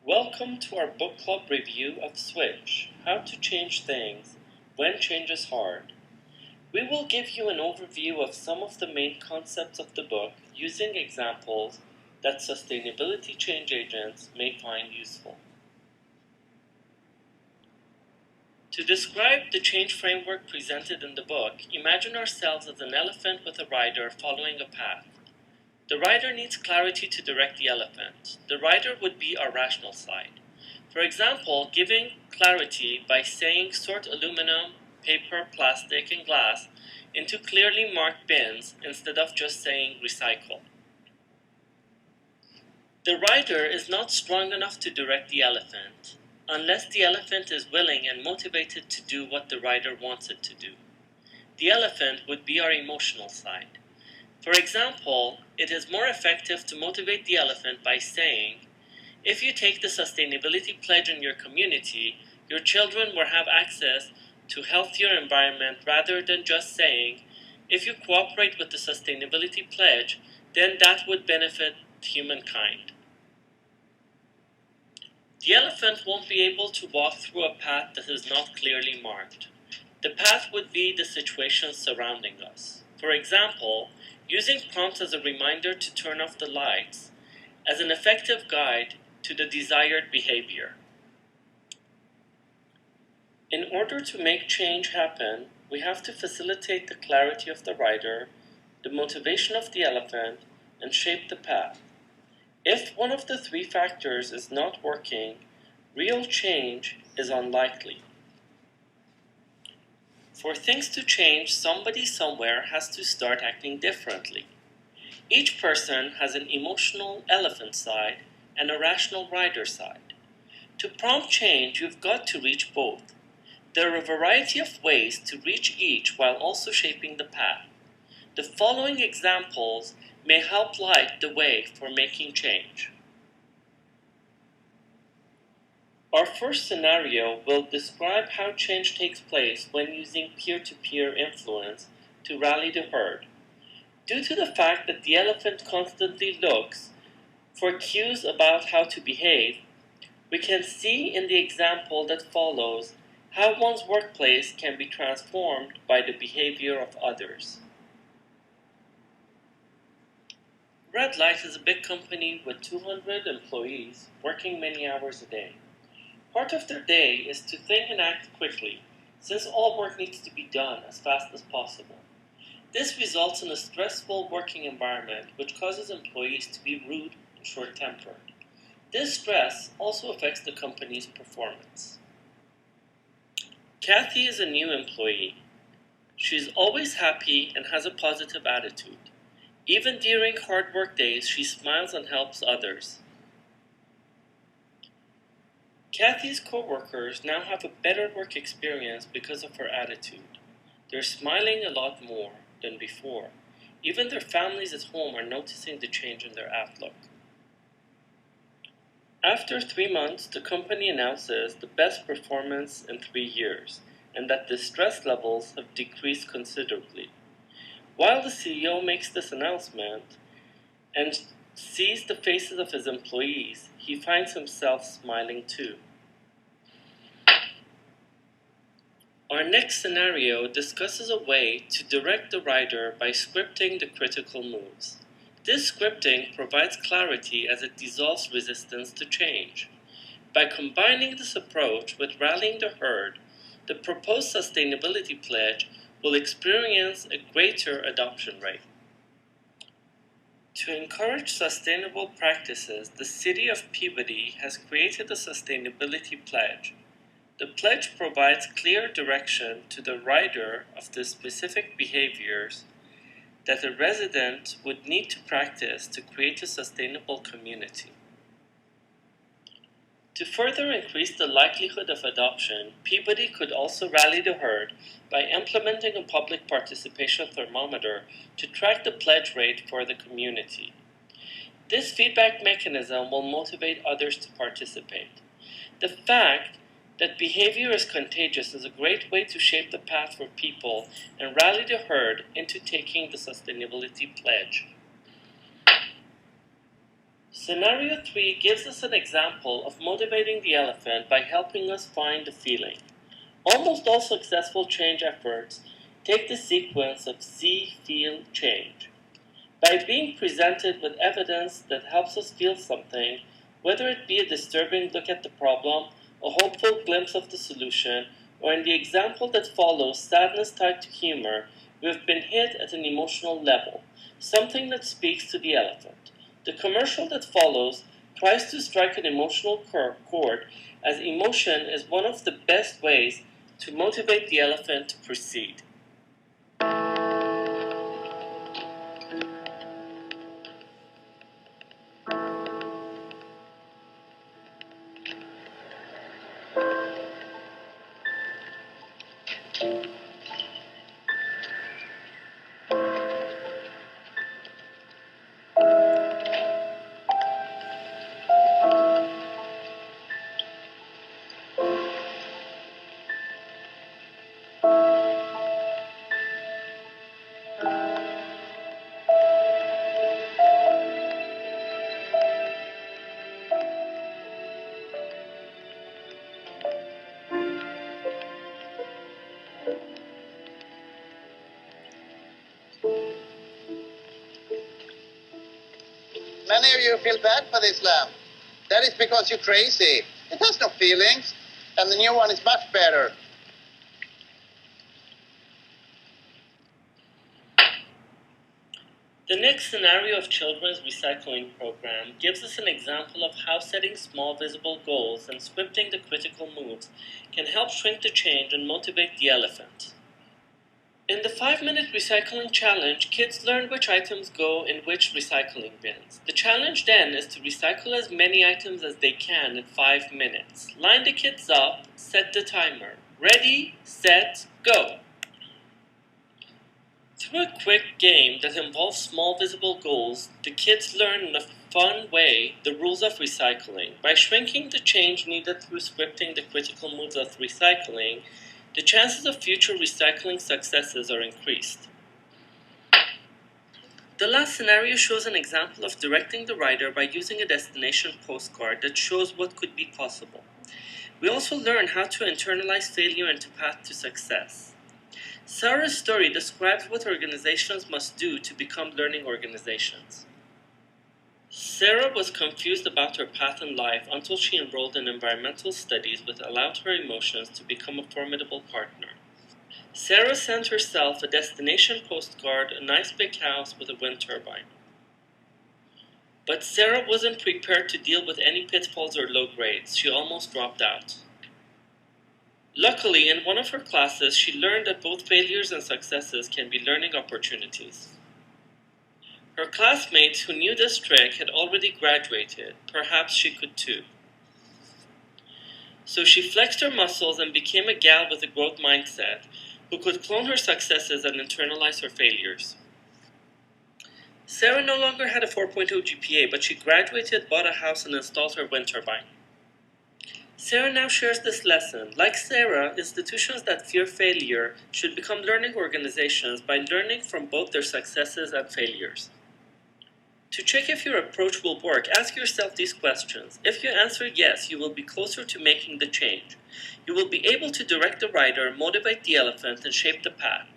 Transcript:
Welcome to our book club review of Switch, How to Change Things When Change is Hard. We will give you an overview of some of the main concepts of the book using examples that sustainability change agents may find useful. To describe the change framework presented in the book, imagine ourselves as an elephant with a rider following a path. The rider needs clarity to direct the elephant. The rider would be our rational side. For example, giving clarity by saying sort aluminum, paper, plastic, and glass into clearly marked bins instead of just saying recycle. The rider is not strong enough to direct the elephant unless the elephant is willing and motivated to do what the rider wants it to do. The elephant would be our emotional side. For example, it is more effective to motivate the elephant by saying, if you take the sustainability pledge in your community, your children will have access to a healthier environment rather than just saying, if you cooperate with the sustainability pledge, then that would benefit humankind. The elephant won't be able to walk through a path that is not clearly marked. The path would be the situations surrounding us. For example, using prompts as a reminder to turn off the lights as an effective guide to the desired behavior. In order to make change happen, we have to facilitate the clarity of the rider, the motivation of the elephant, and shape the path. If one of the three factors is not working, real change is unlikely. For things to change, somebody somewhere has to start acting differently. Each person has an emotional elephant side and a rational rider side. To prompt change, you've got to reach both. There are a variety of ways to reach each while also shaping the path. The following examples may help light the way for making change. Our first scenario will describe how change takes place when using peer-to-peer influence to rally the herd. Due to the fact that the elephant constantly looks for cues about how to behave, we can see in the example that follows how one's workplace can be transformed by the behavior of others. Red Light is a big company with 200 employees working many hours a day. Part of their day is to think and act quickly, since all work needs to be done as fast as possible. This results in a stressful working environment which causes employees to be rude and short-tempered. This stress also affects the company's performance. Kathy is a new employee. She is always happy and has a positive attitude. Even during hard work days, she smiles and helps others. Kathy's co-workers now have a better work experience because of her attitude. They're smiling a lot more than before. Even their families at home are noticing the change in their outlook. After 3 months, the company announces the best performance in 3 years, and that the stress levels have decreased considerably. While the CEO makes this announcement and sees the faces of his employees, he finds himself smiling too. Our next scenario discusses a way to direct the rider by scripting the critical moves. This scripting provides clarity as it dissolves resistance to change. By combining this approach with rallying the herd, the proposed sustainability pledge will experience a greater adoption rate. To encourage sustainable practices, the City of Peabody has created a sustainability pledge. The pledge provides clear direction to the rider of the specific behaviors that a resident would need to practice to create a sustainable community. To further increase the likelihood of adoption, Peabody could also rally the herd by implementing a public participation thermometer to track the pledge rate for the community. This feedback mechanism will motivate others to participate. The fact that behavior is contagious is a great way to shape the path for people and rally the herd into taking the sustainability pledge. Scenario 3 gives us an example of motivating the elephant by helping us find the feeling. Almost all successful change efforts take the sequence of see, feel, change. By being presented with evidence that helps us feel something, whether it be a disturbing look at the problem, a hopeful glimpse of the solution, or in the example that follows, sadness tied to humor, we have been hit at an emotional level, something that speaks to the elephant. The commercial that follows tries to strike an emotional chord, as emotion is one of the best ways to motivate the elephant to proceed. Many of you feel bad for this lamb. That is because you're crazy. It has no feelings, and the new one is much better. The next scenario of children's recycling program gives us an example of how setting small visible goals and scripting the critical moves can help shrink the change and motivate the elephant. In the 5-minute recycling challenge, kids learn which items go in which recycling bins. The challenge then is to recycle as many items as they can in 5 minutes. Line the kids up, set the timer. Ready, set, go! Through a quick game that involves small visible goals, the kids learn in a fun way the rules of recycling. By shrinking the change needed through scripting the critical moves of recycling, the chances of future recycling successes are increased. The last scenario shows an example of directing the rider by using a destination postcard that shows what could be possible. We also learn how to internalize failure into path to success. Sarah's story describes what organizations must do to become learning organizations. Sarah was confused about her path in life until she enrolled in environmental studies, which allowed her emotions to become a formidable partner. Sarah sent herself a destination postcard, a nice big house with a wind turbine. But Sarah wasn't prepared to deal with any pitfalls or low grades. She almost dropped out. Luckily, in one of her classes, she learned that both failures and successes can be learning opportunities. Her classmates who knew this trick had already graduated. Perhaps she could too. So she flexed her muscles and became a gal with a growth mindset who could clone her successes and internalize her failures. Sarah no longer had a 4.0 GPA, but she graduated, bought a house, and installed her wind turbine. Sarah now shares this lesson. Like Sarah, institutions that fear failure should become learning organizations by learning from both their successes and failures. To check if your approach will work, ask yourself these questions. If you answer yes, you will be closer to making the change. You will be able to direct the rider, motivate the elephant, and shape the path.